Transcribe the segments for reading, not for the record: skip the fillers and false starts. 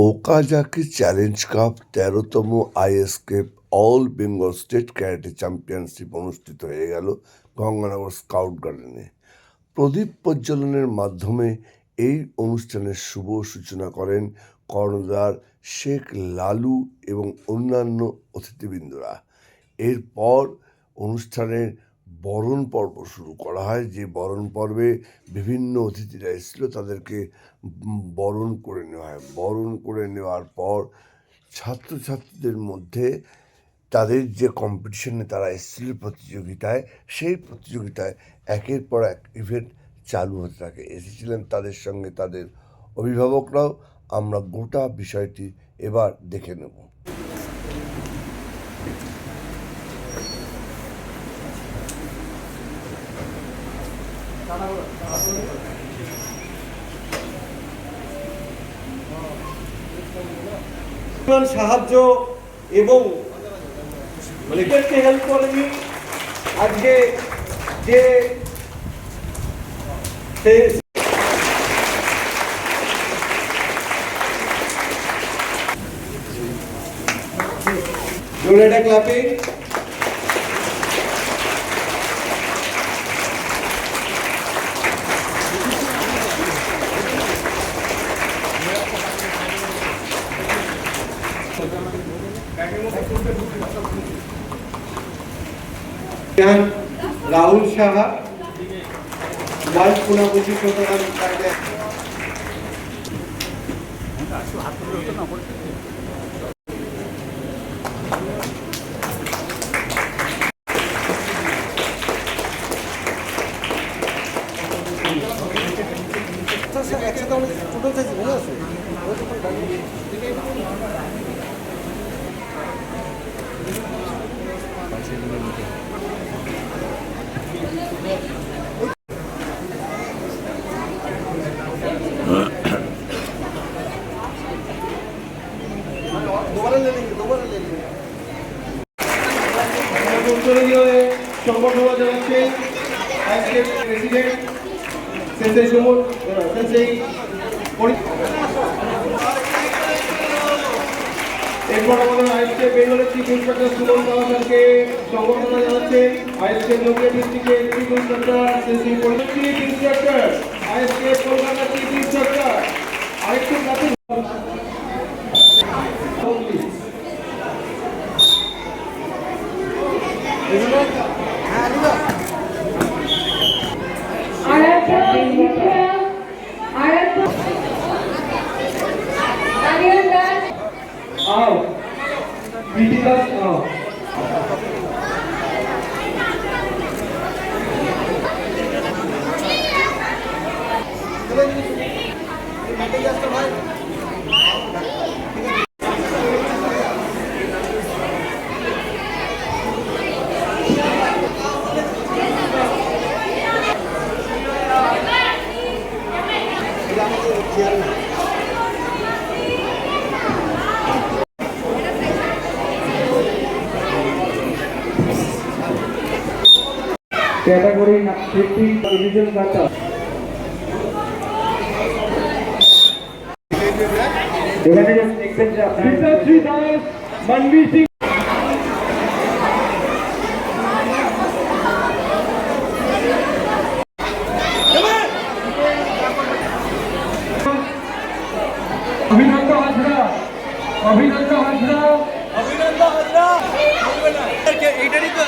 Okazaki challenge cup ১৩তম ISK all Bengal state karate championship অনুষ্ঠিত হয়ে গেল গঙ্গানগর স্কাউট গার্ডেনে। প্রদীপ প্রজ্বলনের মাধ্যমে এই অনুষ্ঠানের শুভ সূচনা করেন কর্ণধার শেখ লালু এবং অন্যান্য অতিথিবৃন্দরা। এরপর অনুষ্ঠানের বরণ পর্ব শুরু করা হয়, যে বরণ পর্বে বিভিন্ন অতিথিরা এসেছিল তাদেরকে বরণ করে নেওয়া হয়। বরণ করে নেওয়ার পর ছাত্রছাত্রীদের মধ্যে তাদের যে কম্পিটিশনে তারা এসেছিল প্রতিযোগিতায়, সেই প্রতিযোগিতায় একের পর এক ইভেন্ট চালু হতে থাকে। এসেছিলেন তাদের সঙ্গে তাদের অভিভাবকরাও। আমরা গোটা বিষয়টি এবার দেখে নেব। সাহায্য এবং হেল্প করেনি। আজকে যে ডোনেটা ক্লাপিং রাহুল সাহা ওয়ার্ল্ড পুনাপুজি শতরান সংবর্ধনা জানাচ্ছে প্রেসিডেন্ট সেন্সেই সুমন সেন্সেই। এরপর আমাদের আইএসকে বেঙ্গলের চিফ ইন্সপেক্টর সুমন কাওয়াসানকে সংবর্ধনা জানাচ্ছে। আইএসকে নদিয়া ডিস্ট্রিক্টের chief inspector sensei chief inspector ISK Kolkata chief inspector আরেকটু কাছে category 15 division kata এখানে যে নেক্সট যে আপনারা শ্রী দাস মনবীর সিং অভিনন্দন হাজরা এইটারই তো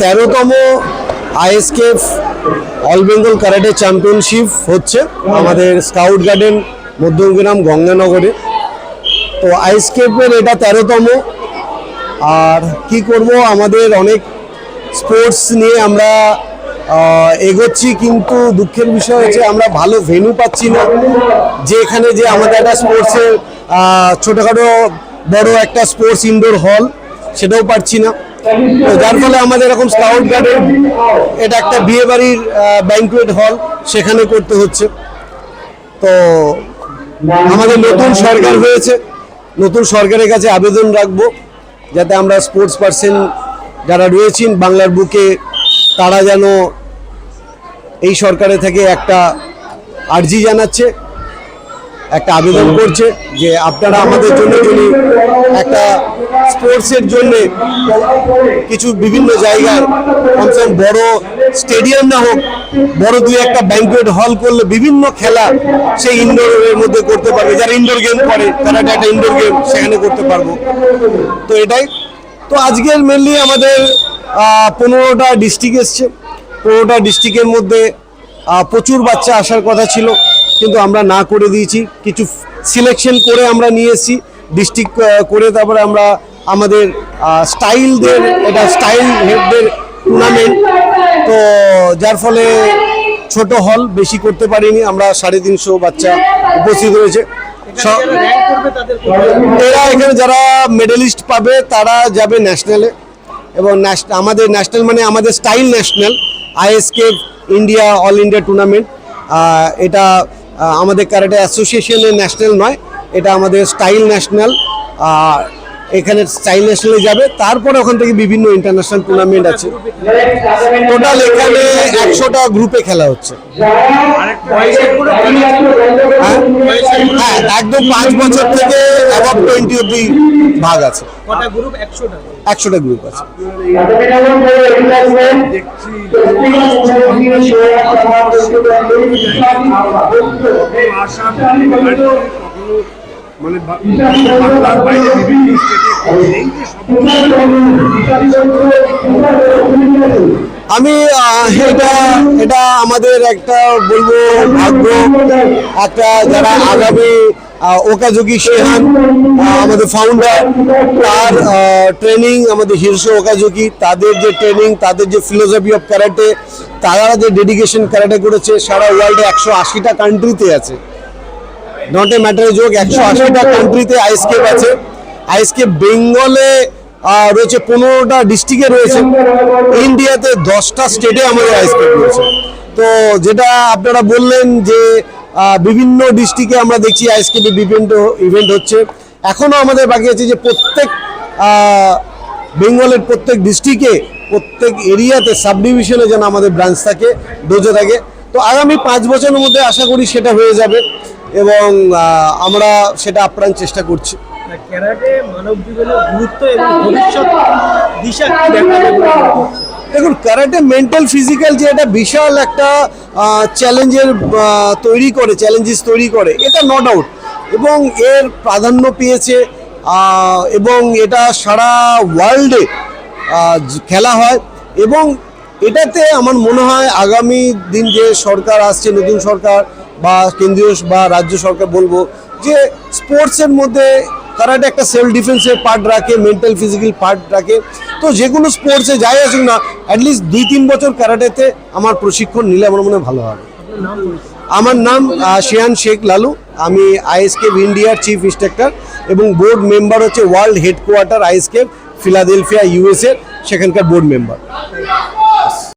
তেরোতম আইএসকে অল বেঙ্গল ক্যারাটে চ্যাম্পিয়নশিপ হচ্ছে আমাদের স্কাউট গার্ডেন মধ্যমগ্রাম গঙ্গানগরে। তো আইএসকেপের এটা 13তম। আর কি করব, আমাদের অনেক স্পোর্টস নিয়ে আমরা এগোচ্ছি, কিন্তু দুঃখের বিষয় হচ্ছে আমরা ভালো ভেন্যু পাচ্ছি না, যে এখানে যে আমাদের একটা স্পোর্টসের ছোটোখাটো বড় একটা স্পোর্টস ইনডোর হল সেটাও পাচ্ছি না। তো যার ফলে আমাদের এরকম স্কাউট গার্ডেন এটা একটা বিয়ে বাড়ির ব্যাংকুয়েট হল, সেখানে করতে হচ্ছে। তো আমাদের নতুন সরকার হয়েছে, নতুন সরকারের কাছে আবেদন রাখবো যাতে আমরা স্পোর্টস পার্সন যারা রয়েছেন বাংলার বুকে তারা যেন এই সরকারের থেকে একটা আর্জি জানাচ্ছে, একটা আবেদন করছে যে আপনারা আমাদের জন্য যদি একটা স্পোর্টসের জন্য কিছু বিভিন্ন জায়গায় কমসে কম বড় স্টেডিয়াম না হোক, বড় দুই একটা ব্যাংকুয়েট হল করলে বিভিন্ন খেলা সেই ইনডোরের মধ্যে করতে পারবে। যারা ইনডোর গেম করে তারা একটা ইনডোর গেম সেখানে করতে পারবো। তো এটাই তো আজকের মেনলি আমাদের 15টা ডিস্ট্রিক্ট এসছে। 15টা ডিস্ট্রিক্টের মধ্যে প্রচুর বাচ্চা আসার কথা ছিল, কিন্তু আমরা না করে দিয়েছি। কিছু সিলেকশন করে আমরা নিয়ে এসেছি ডিস্ট্রিক্ট করে, তারপরে আমরা আমাদের স্টাইলদের এটা স্টাইল হেডদের টুর্নামেন্ট, তো যার ফলে ছোট হল বেশি করতে পারিনি আমরা। 350 বাচ্চা উপস্থিত হয়েছে। এরা এখানে যারা মেডেলিস্ট পাবে তারা যাবে ন্যাশনালে, এবং আমাদের ন্যাশনাল মানে আমাদের style national ISKP India all India tournament. এটা আমাদের ক্যারাটে অ্যাসোসিয়েশনের ন্যাশনাল নয়, এটা আমাদের স্টাইল ন্যাশনাল। এখানে স্টাইল ন্যাশনালে যাবে, তারপরে ওখান থেকে বিভিন্ন ইন্টারন্যাশনাল টুর্নামেন্ট আছে। টোটাল এখানে 100টা গ্রুপে খেলা হচ্ছে। হ্যাঁ, একদম 5 বছর থেকে অ্যাবাভ 20 অব্দি ভাগ আছে। 100টা গ্রুপ আছে। মানে বাংলার বাইরে বিভিন্ন আমি এটা আমাদের একটা বলবো ভাগ্য, একটা যারা আগামী ওকাজুকি শেহান আমাদের ফাউন্ডার, তার ট্রেনিং আমাদের হিরসো ওকাজুকি, তাদের যে ট্রেনিং, তাদের যে ফিলোসফি অফ ক্যারাটে, তারা যে ডেডিকেশন ক্যারাটে করেছে সারা ওয়ার্ল্ডে 180টা কান্ট্রিতে আছে। নট এ ম্যাটার যোগ 180টা কান্ট্রিতে আইএসকেপ আছে। আইএসকেপ বেঙ্গলে রয়েছে 15টা ডিস্ট্রিক্টে রয়েছে, ইন্ডিয়াতে 10টা স্টেটে আমাদের আইএসকেপ রয়েছে। তো যেটা আপনারা বললেন যে বিভিন্ন ডিস্ট্রিক্টে আমরা দেখছি আইএসকেপ বিভিন্ন ইভেন্ট হচ্ছে। এখনও আমাদের বাকি আছে যে প্রত্যেক বেঙ্গলের প্রত্যেক ডিস্ট্রিক্টে, প্রত্যেক এরিয়াতে, সাব ডিভিশনে যেন আমাদের ব্রাঞ্চ থাকে, ডোজো থাকে। তো আগামী 5 বছরের মধ্যে আশা করি সেটা হয়ে যাবে, এবং আমরা সেটা আপ্রাণ চেষ্টা করছি। ক্যারাটে মানব জীবনের গুরুত্ব এবং ভবিষ্যৎ দিশা কি দেখাবে? দেখুন, ক্যারাটে মেন্টাল ফিজিক্যাল যে একটা বিশাল একটা চ্যালেঞ্জেস তৈরি করে, এটা নো ডাউট, এবং এর প্রাধান্য পেয়েছে, এবং এটা সারা ওয়ার্ল্ডে খেলা হয়। এবং এটাতে আমার মনে হয় আগামী দিন যে সরকার আসছে, নতুন সরকার বা কেন্দ্রীয় বা রাজ্য সরকার বলবো, যে স্পোর্টসের মধ্যে ক্যারাটে একটা সেলফ ডিফেন্সের পার্ট রাখে, মেন্টাল ফিজিক্যাল পার্ট রাখে। তো যে কোনো স্পোর্টসে যাই আসুক না, অ্যাটলিস্ট 2-3 বছর ক্যারাটেতে আমার প্রশিক্ষণ নিলে আমার মনে হয় ভালো হবে। আমার নাম শেহান শেখ লালু, আমি আইএসকেপ ইন্ডিয়ার চিফ ইন্সট্রাক্টর এবং বোর্ড মেম্বার হচ্ছে ওয়ার্ল্ড হেডকোয়ার্টার আইএসকেপ ফিলাডেলফিয়া ইউএসএ, সেখানকার বোর্ড মেম্বার।